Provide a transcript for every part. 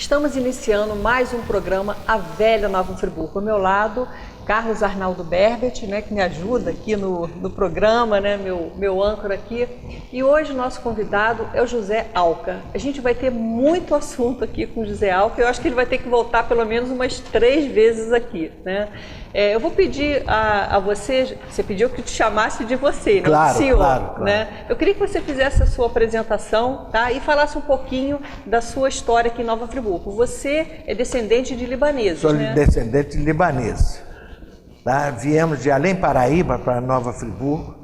Estamos iniciando mais um programa A Velha Nova Friburgo. Ao meu lado, Carlos Arnaldo Berbert, né, que me ajuda aqui no programa, né, meu âncora aqui. E hoje o nosso convidado é o José Alca. A gente vai ter muito assunto aqui com o José Alca. Eu acho que ele vai ter que voltar pelo menos umas 3 vezes aqui, né? Eu vou pedir a você pediu que te chamasse de você, claro, não senhor, claro. né? Eu queria que você fizesse a sua apresentação, tá? E falasse um pouquinho da sua história aqui em Nova Friburgo. Você é descendente de libaneses, Sou né? descendente de libanês. Tá? Viemos de Além Paraíba para Nova Friburgo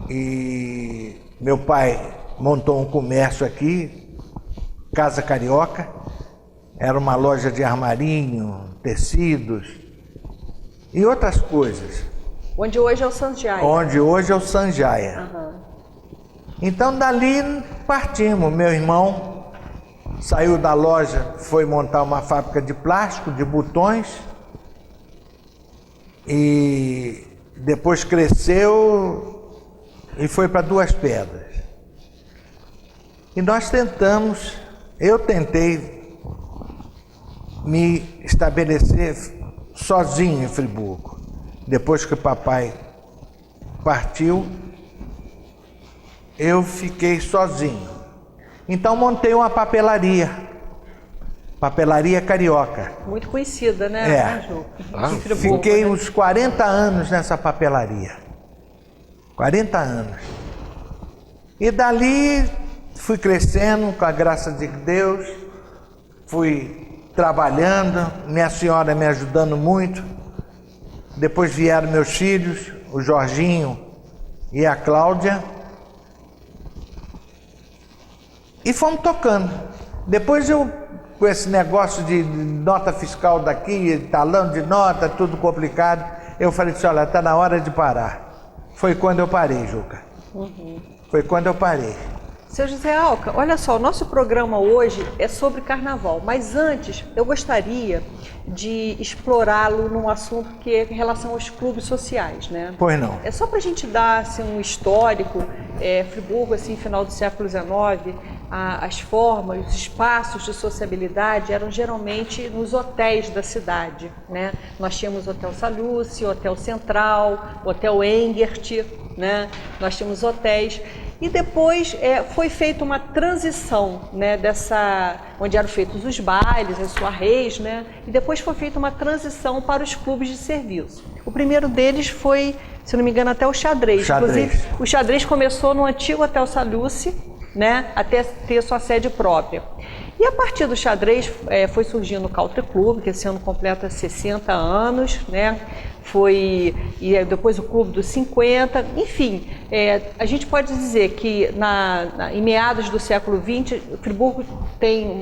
e meu pai montou um comércio aqui, Casa Carioca. Era uma loja de armarinho, tecidos e outras coisas. Onde hoje é o Sanjaya. Onde hoje é o Sanjaya. Uhum. Então dali partimos. Meu irmão saiu da loja, foi montar uma fábrica de plástico, de botões, e depois cresceu e foi para Duas Pedras. E nós eu tentei me estabelecer sozinho em Friburgo. Depois que o papai partiu, eu fiquei sozinho. Então montei uma papelaria Carioca. Muito conhecida, né? Fiquei uns 40 anos nessa papelaria. 40 anos. E dali fui crescendo com a graça de Deus, fui trabalhando, minha senhora me ajudando muito. Depois vieram meus filhos, o Jorginho e a Cláudia, e fomos tocando. Depois com esse negócio de nota fiscal daqui, talão de nota, tudo complicado, eu falei assim, olha, está na hora de parar. Foi quando eu parei, Juca. Uhum. Foi quando eu parei. Seu José Alca, olha só, o nosso programa hoje é sobre carnaval, mas antes eu gostaria de explorá-lo num assunto que é em relação aos clubes sociais, né? Pois não. É só para a gente dar assim, um histórico, Friburgo, assim, final do século XIX, as formas, os espaços de sociabilidade eram geralmente nos hotéis da cidade, né? Nós tínhamos o Hotel Salúcio, o Hotel Central, o Hotel Engert, né? Nós tínhamos hotéis. E depois foi feita uma transição, né, onde eram feitos os bailes, as soirées, né, e depois foi feita uma transição para os clubes de serviço. O primeiro deles foi, se não me engano, até o xadrez. Inclusive, o xadrez começou no antigo Hotel Salúcio, né, até ter sua sede própria. E a partir do xadrez foi surgindo o Country Club, que esse ano completa 60 anos, né? E depois o Clube dos 50, enfim, a gente pode dizer que em meados do século XX, Friburgo tem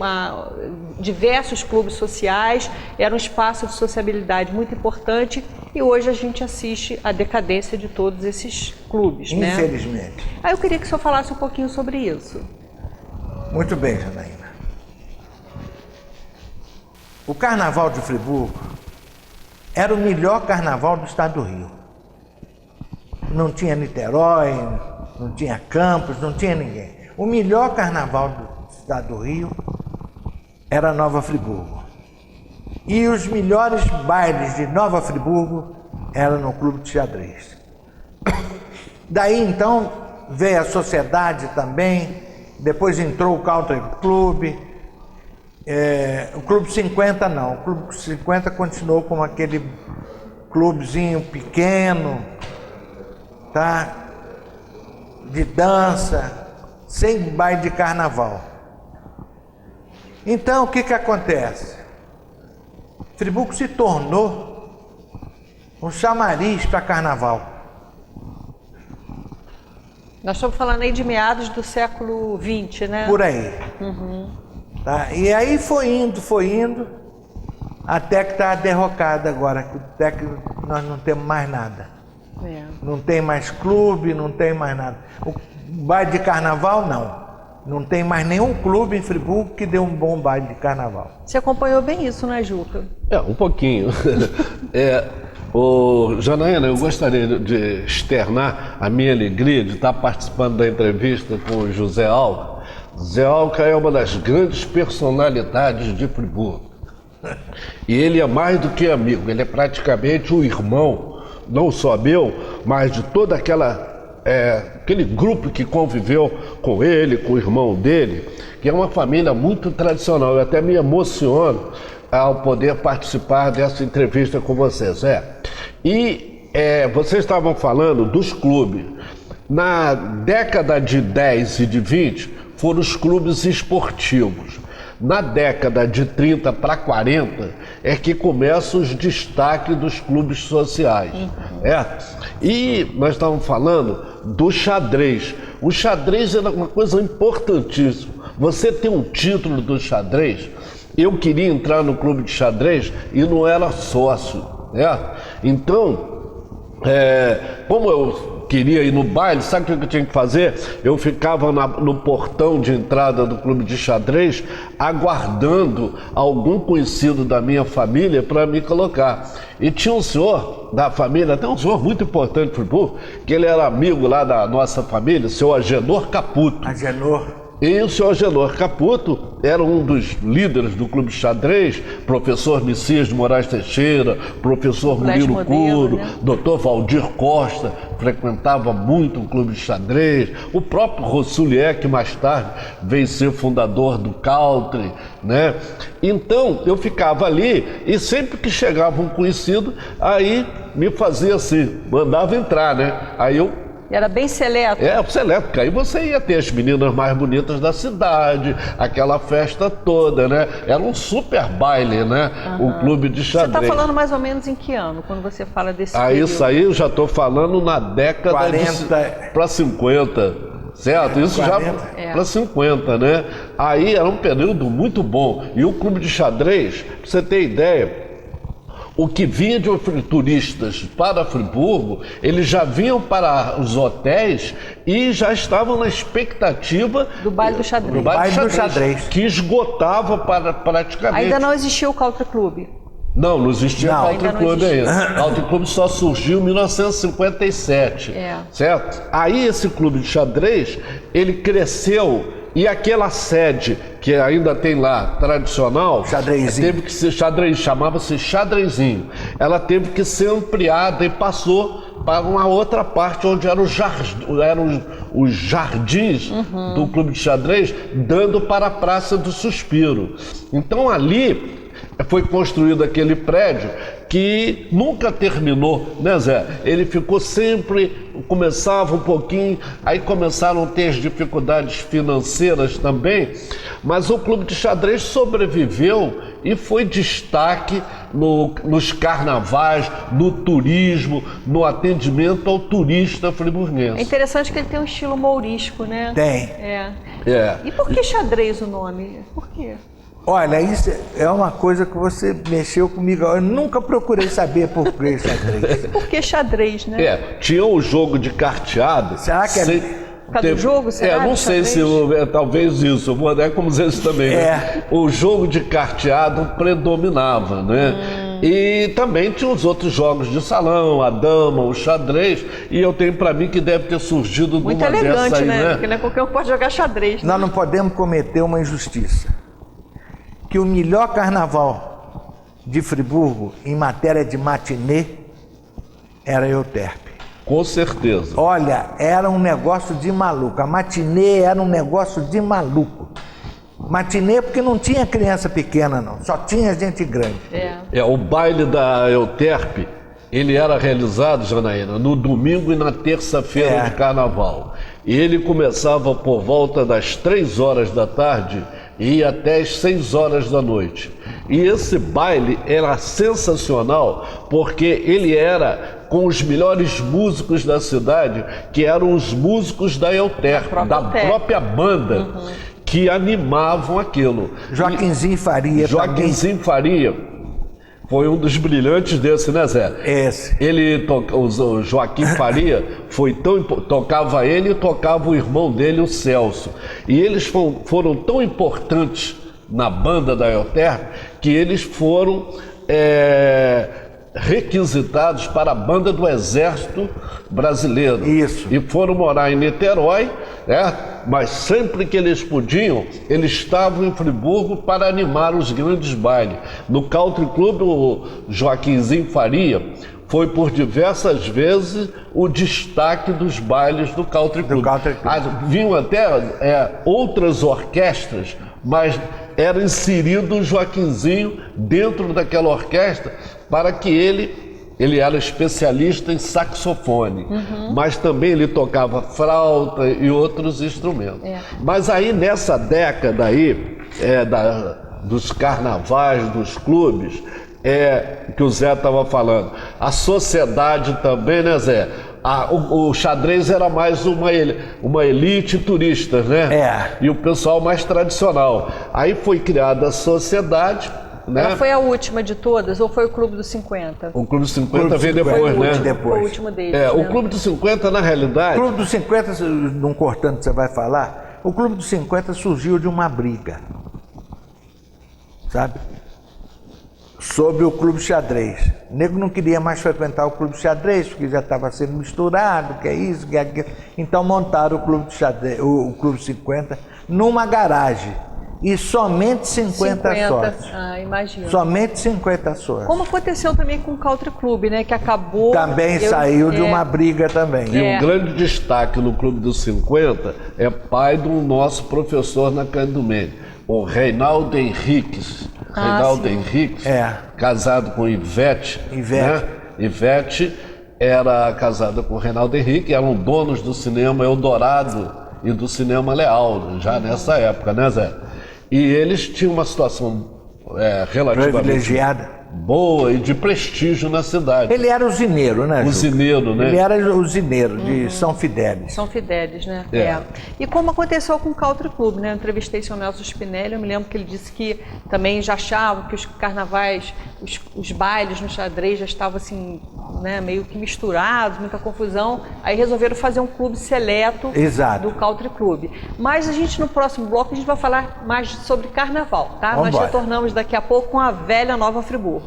diversos clubes sociais, era um espaço de sociabilidade muito importante e hoje a gente assiste à decadência de todos esses clubes, né? Infelizmente. Aí eu queria que o senhor falasse um pouquinho sobre isso. Muito bem, Janaína. O Carnaval de Friburgo era o melhor carnaval do estado do Rio. Não tinha Niterói, não tinha Campos, não tinha ninguém. O melhor carnaval do estado do Rio era Nova Friburgo. E os melhores bailes de Nova Friburgo eram no Clube de Xadrez. Daí então veio a sociedade também, depois entrou o Country Club. O Clube 50 não, o Clube 50 continuou como aquele clubezinho pequeno, tá? De dança, sem baile de carnaval. Então o que acontece? Friburgo se tornou um chamariz para carnaval. Nós estamos falando aí de meados do século XX, né? Por aí. Uhum. Tá? E aí foi indo, até que está derrocada agora, até que nós não temos mais nada. Não tem mais clube, não tem mais nada. O baile de carnaval, não. Não tem mais nenhum clube em Friburgo que dê um bom baile de carnaval. Você acompanhou bem isso, né, Juca? Um pouquinho. Janaína, eu gostaria de externar a minha alegria de estar participando da entrevista com o José Alca, Zé Alca é uma das grandes personalidades de Friburgo. E ele é mais do que amigo, ele é praticamente um irmão, não só meu, mas de toda aquele grupo que conviveu com ele, com o irmão dele, que é uma família muito tradicional. Eu até me emociono ao poder participar dessa entrevista com vocês. E vocês estavam falando dos clubes. Na década de 10 e de 20, foram os clubes esportivos. Na década de 30 para 40 é que começam os destaques dos clubes sociais. E nós estávamos falando do xadrez. O xadrez era uma coisa importantíssima. Você tem um título do xadrez. Eu queria entrar no clube de xadrez e não era sócio. Então, como eu queria ir no baile, sabe o que eu tinha que fazer? Eu ficava no portão de entrada do clube de xadrez, aguardando algum conhecido da minha família para me colocar. E tinha um senhor da família, até um senhor muito importante para o Friburgo, que ele era amigo lá da nossa família, o senhor Agenor Caputo. Agenor. E o senhor Agenor Caputo era um dos líderes do clube de xadrez, professor Messias de Moraes Teixeira, professor Murilo Curo, doutor Valdir Costa, frequentava muito o clube de xadrez, o próprio Rossulier, que mais tarde veio ser fundador do Country, né? Então, eu ficava ali e sempre que chegava um conhecido, aí me fazia assim, mandava entrar, né? Aí eu era bem seleto. Seleto, porque aí você ia ter as meninas mais bonitas da cidade, aquela festa toda, né? Era um super baile, né? O clube de xadrez. Você está falando mais ou menos em que ano, quando você fala desse período? Isso aí eu já estou falando na década 40 para 50. Certo? Isso 40. Já para 50, né? Aí era um período muito bom. E o clube de xadrez, pra você ter ideia, o que vinha de turistas para Friburgo, eles já vinham para os hotéis e já estavam na expectativa do baile do xadrez. Do baile do xadrez. Que esgotava praticamente. Ainda não existia o Country Club. Não existia o Country Club ainda. O Country Club só surgiu em 1957, certo? Aí esse clube de xadrez, ele cresceu. E aquela sede que ainda tem lá, tradicional, xadrezinho. Teve que ser xadrez, chamava-se xadrezinho. Ela teve que ser ampliada e passou para uma outra parte onde eram os jardins do clube de xadrez, dando para a Praça do Suspiro. Então ali foi construído aquele prédio que nunca terminou, né, Zé? Ele ficou sempre, começava um pouquinho, aí começaram a ter as dificuldades financeiras também, mas o clube de xadrez sobreviveu e foi destaque nos carnavais, no turismo, no atendimento ao turista friburguense. É interessante que ele tem um estilo mourisco, né? Tem. E por que xadrez o nome? Por quê? Olha, isso é uma coisa que você mexeu comigo. Eu nunca procurei saber por que xadrez. Por que xadrez, né? Tinha um jogo de carteado. Será que por causa do jogo, será? Não sei se talvez isso. Eu vou andar como esse também. Né? O jogo de carteado predominava, né? E também tinha os outros jogos de salão, a dama, o xadrez. E eu tenho para mim que deve ter surgido muito de uma elegante, dessa aí, né? Porque não é qualquer um pode jogar xadrez. Né? Nós não podemos cometer uma injustiça. Que o melhor carnaval de Friburgo, em matéria de matinê, era Euterpe. Com certeza. Olha, era um negócio de maluco. A matinê era um negócio de maluco. Matinê porque não tinha criança pequena, não. Só tinha gente grande. O baile da Euterpe, ele era realizado, Janaína, no domingo e na terça-feira de carnaval. E ele começava por volta das 3 horas da tarde e ia até as 6 horas da noite. E esse baile era sensacional porque ele era com os melhores músicos da cidade, que eram os músicos da Euterpe, da própria banda, que animavam aquilo. Joaquinzinho Faria. Joaquinzinho Faria foi um dos brilhantes desse, né, Zé? Esse. O Joaquim Faria tocava ele e tocava o irmão dele, o Celso. E eles foram tão importantes na banda da Euterpe que eles foram requisitados para a banda do Exército Brasileiro. Isso. E foram morar em Niterói, né? Mas sempre que eles podiam, eles estavam em Friburgo para animar os grandes bailes. No Country Club, o Joaquinzinho Faria foi por diversas vezes o destaque dos bailes do Country Club. Vinham até outras orquestras, mas era inserido o Joaquinzinho dentro daquela orquestra para que ele era especialista em saxofone, mas também ele tocava flauta e outros instrumentos. Mas aí nessa década aí, dos carnavais, dos clubes, que o Zé estava falando, a sociedade também, né, Zé? O xadrez era mais uma elite turista, né? E o pessoal mais tradicional. Aí foi criada a sociedade, né? Ela foi a última de todas ou foi o Clube dos 50? O Clube dos 50 veio depois, né? Foi o último deles, né? O Clube dos 50, na realidade... O Clube dos 50, não cortando o que você vai falar, o Clube dos 50 surgiu de uma briga, sabe? Sobre o Clube Xadrez. O nego não queria mais frequentar o Clube Xadrez, porque já estava sendo misturado, que é isso, que é aquilo. Então montaram o Clube Xadrez, o Clube 50, numa garagem. E somente 50 sócios. Imagino. Somente 50 sócios. Como aconteceu também com o Country Club, né? Que acabou... Também saiu de uma briga também. E um grande destaque no Clube dos 50 é pai do nosso professor na Cândido Mendes, o Reinaldo Henriques. Reinaldo Henriques, casado com Ivete. Né? Ivete era casada com o Reinaldo Henrique, eram donos do cinema Eldorado e do cinema Leal, já nessa época, né, Zé? E eles tinham uma situação relativamente privilegiada, boa e de prestígio na cidade. Ele era usineiro, né, Usineiro, né? Ele era usineiro de São Fidélis. São Fidélis, né? E como aconteceu com o Country Club, né? Eu entrevistei o seu Nelson Spinelli, eu me lembro que ele disse que também já achavam que os carnavais, os bailes no xadrez já estavam assim, né, meio que misturados, muita confusão. Aí resolveram fazer um clube seleto do Country Club. Mas a gente, no próximo bloco, a gente vai falar mais sobre carnaval, tá? Nós retornamos daqui a pouco com a velha Nova Friburgo.